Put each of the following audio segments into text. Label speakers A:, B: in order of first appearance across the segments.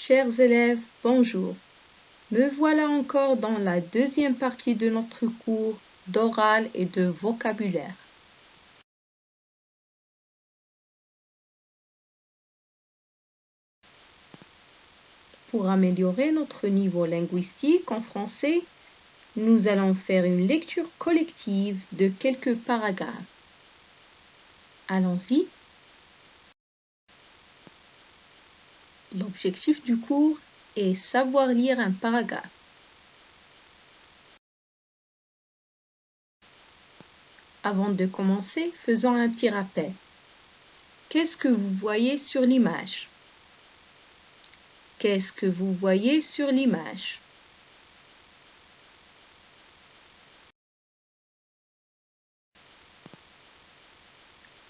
A: Chers élèves, bonjour. Me voilà encore dans la deuxième partie de notre cours d'oral et de vocabulaire. Pour améliorer notre niveau linguistique en français, nous allons faire une lecture collective de quelques paragraphes. Allons-y. L'objectif du cours est savoir lire un paragraphe. Avant de commencer, faisons un petit rappel. Qu'est-ce que vous voyez sur l'image? Qu'est-ce que vous voyez sur l'image?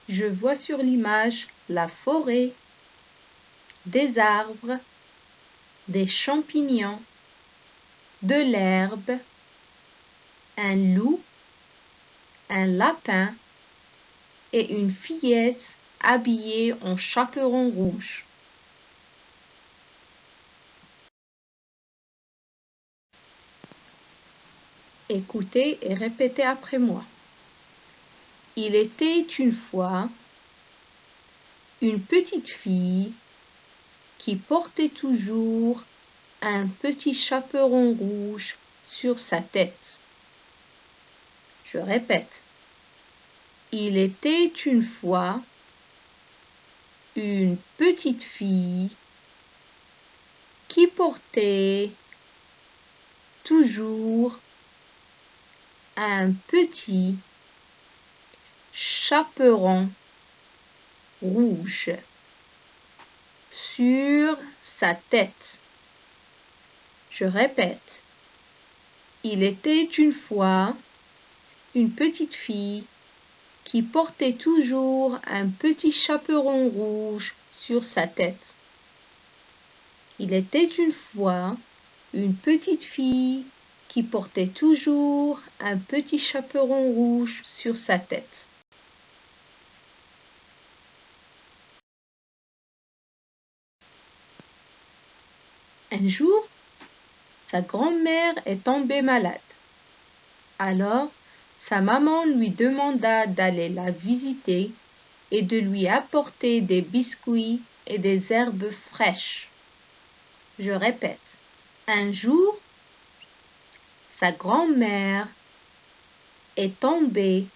A: Je vois sur l'image la forêt, des arbres, des champignons, de l'herbe, un loup, un lapin et une fillette habillée en chaperon rouge. Écoutez et répétez après moi. Il était une fois une petite fille qui portait toujours un petit chaperon rouge sur sa tête. Je répète. Il était une fois une petite fille qui portait toujours un petit chaperon rouge sur sa tête. Je répète. Il était une fois une petite fille qui portait toujours un petit chaperon rouge sur sa tête. Il était une fois une petite fille qui portait toujours un petit chaperon rouge sur sa tête. Un jour, sa grand-mère est tombée malade. Alors, sa maman lui demanda d'aller la visiter et de lui apporter des biscuits et des herbes fraîches. Je répète. Un jour, sa grand-mère est tombée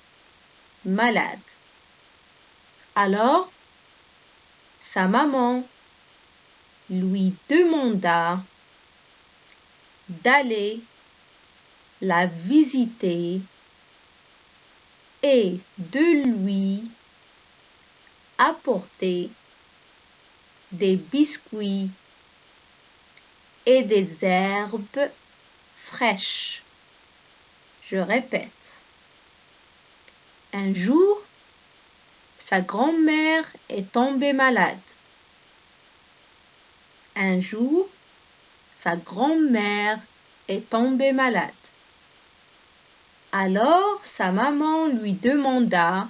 A: malade. Alors, sa maman lui demanda d'aller la visiter et de lui apporter des biscuits et des herbes fraîches. Je répète. Un jour, sa grand-mère est tombée malade. Un jour, sa grand-mère est tombée malade. Alors, sa maman lui demanda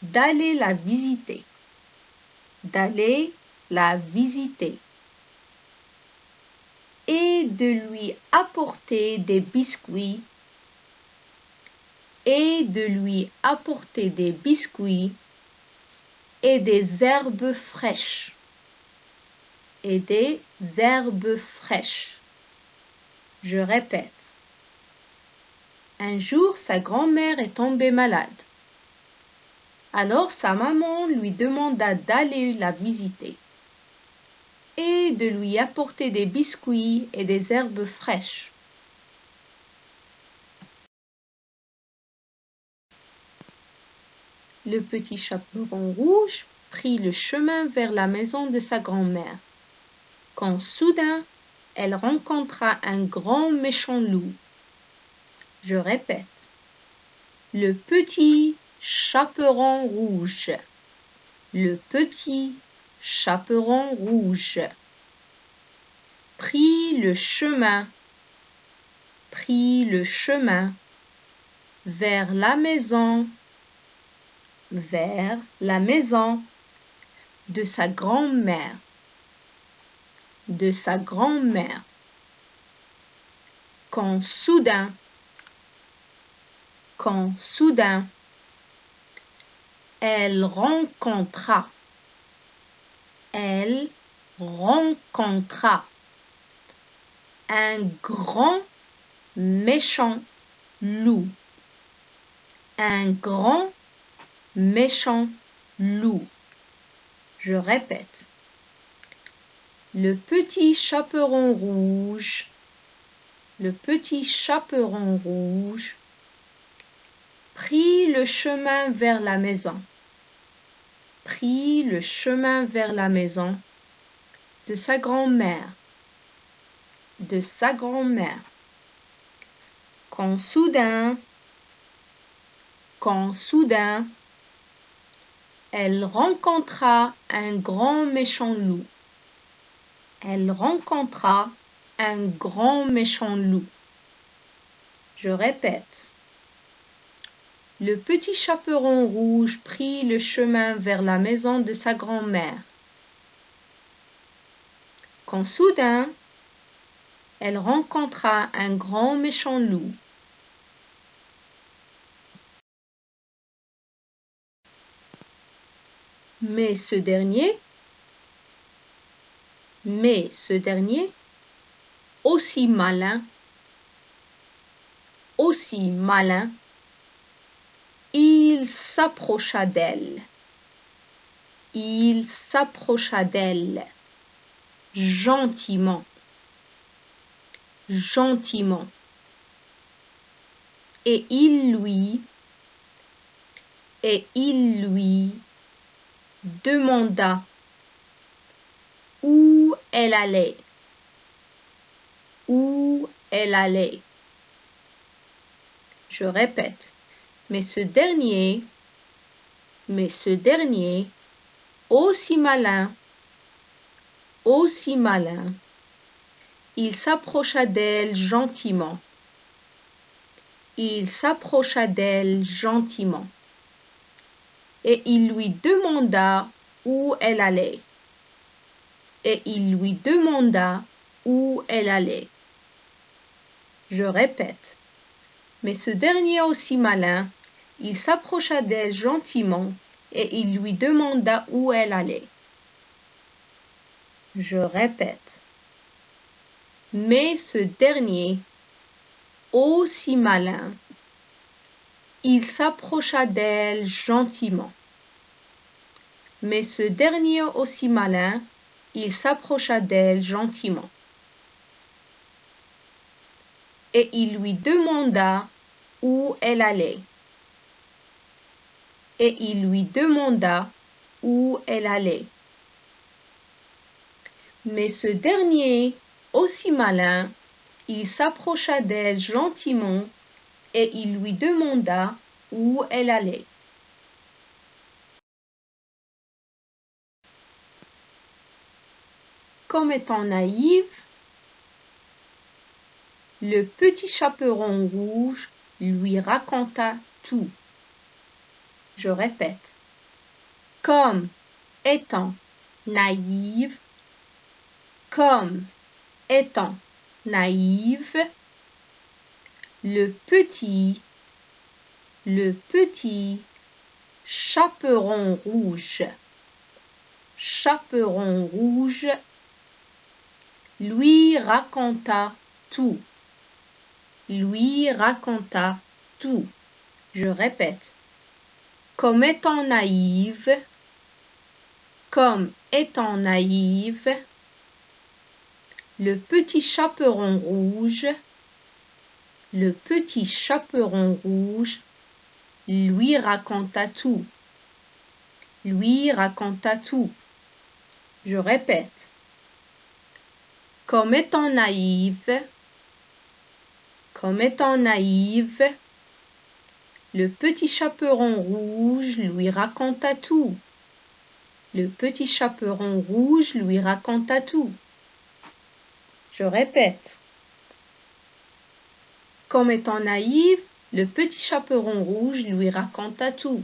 A: d'aller la visiter. Et de lui apporter des biscuits et des herbes fraîches. Je répète. Un jour, sa grand-mère est tombée malade. Alors sa maman lui demanda d'aller la visiter et de lui apporter des biscuits et des herbes fraîches. Le petit chaperon rouge prit le chemin vers la maison de sa grand-mère, quand soudain elle rencontra un grand méchant loup. Je répète. Le petit chaperon rouge. Prit le chemin vers la maison vers la maison de sa grand-mère. De sa grand-mère. Quand soudain, elle rencontra un grand méchant loup. Un grand méchant loup. Je répète. Le petit chaperon rouge prit le chemin vers la maison. De sa grand-mère. Quand soudain, elle rencontra un grand méchant loup. Je répète. Le petit chaperon rouge prit le chemin vers la maison de sa grand-mère. Quand soudain, elle rencontra un grand méchant loup. Mais ce dernier, aussi malin, il s'approcha d'elle. Gentiment. Et il lui demanda où elle allait. Je répète. Mais ce dernier, aussi malin, il s'approcha d'elle gentiment. Et il lui demanda où elle allait. Je répète. Mais ce dernier aussi malin, il s'approcha d'elle gentiment et il lui demanda où elle allait. Je répète. Mais ce dernier, aussi malin, il s'approcha d'elle gentiment. Et il lui demanda où elle allait. Mais ce dernier, aussi malin, il s'approcha d'elle gentiment et il lui demanda où elle allait. Comme étant naïve, le petit chaperon rouge lui raconta tout. Je répète. Comme étant naïve, le petit chaperon rouge lui raconta tout. Je répète. Comme étant naïve, le petit chaperon rouge lui raconta tout. Je répète. Comme étant naïve, le petit chaperon rouge lui raconta tout. Je répète. Comme étant naïve, le petit chaperon rouge lui raconta tout.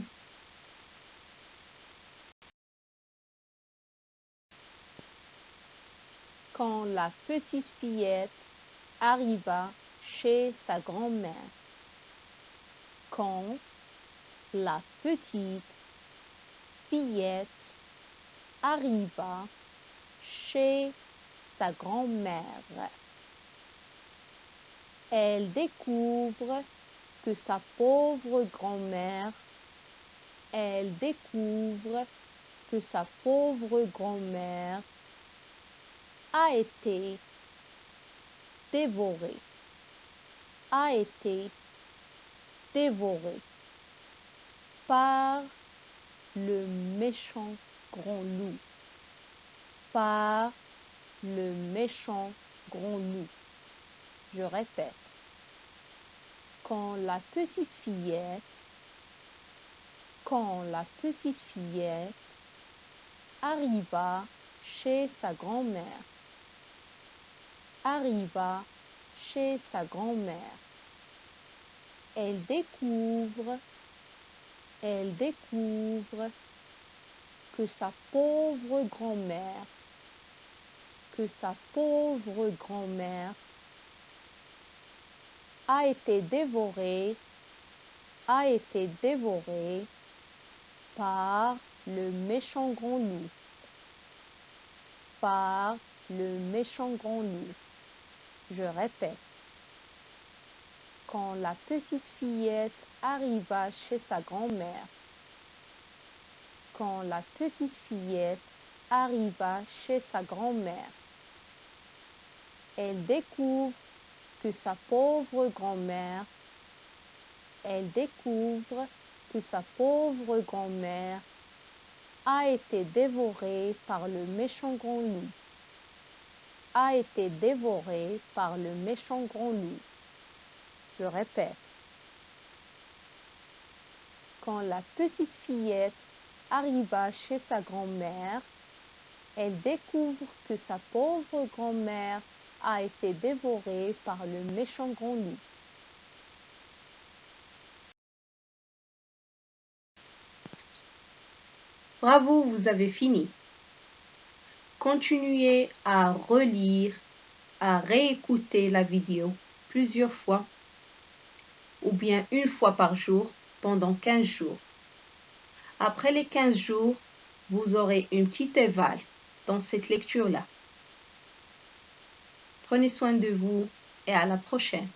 A: la petite fillette arriva chez sa grand-mère. Quand la petite fillette arriva chez sa grand-mère, elle découvre que sa pauvre grand-mère, a été dévorée, par le méchant grand loup, Je répète, quand la petite fillette arriva chez sa grand-mère, elle découvre que sa pauvre grand-mère, a été dévorée par le méchant grand loup, Je répète, quand la petite fillette arriva chez sa grand-mère, elle découvre que sa pauvre grand-mère, a été dévorée par le méchant grand loup, Je répète, quand la petite fillette arriva chez sa grand-mère, elle découvre que sa pauvre grand-mère a été dévorée par le méchant grand loup. Bravo, vous avez fini. Continuez à relire, à réécouter la vidéo plusieurs fois ou bien une fois par jour pendant 15 jours. Après les 15 jours, vous aurez une petite éval dans cette lecture-là. Prenez soin de vous et à la prochaine.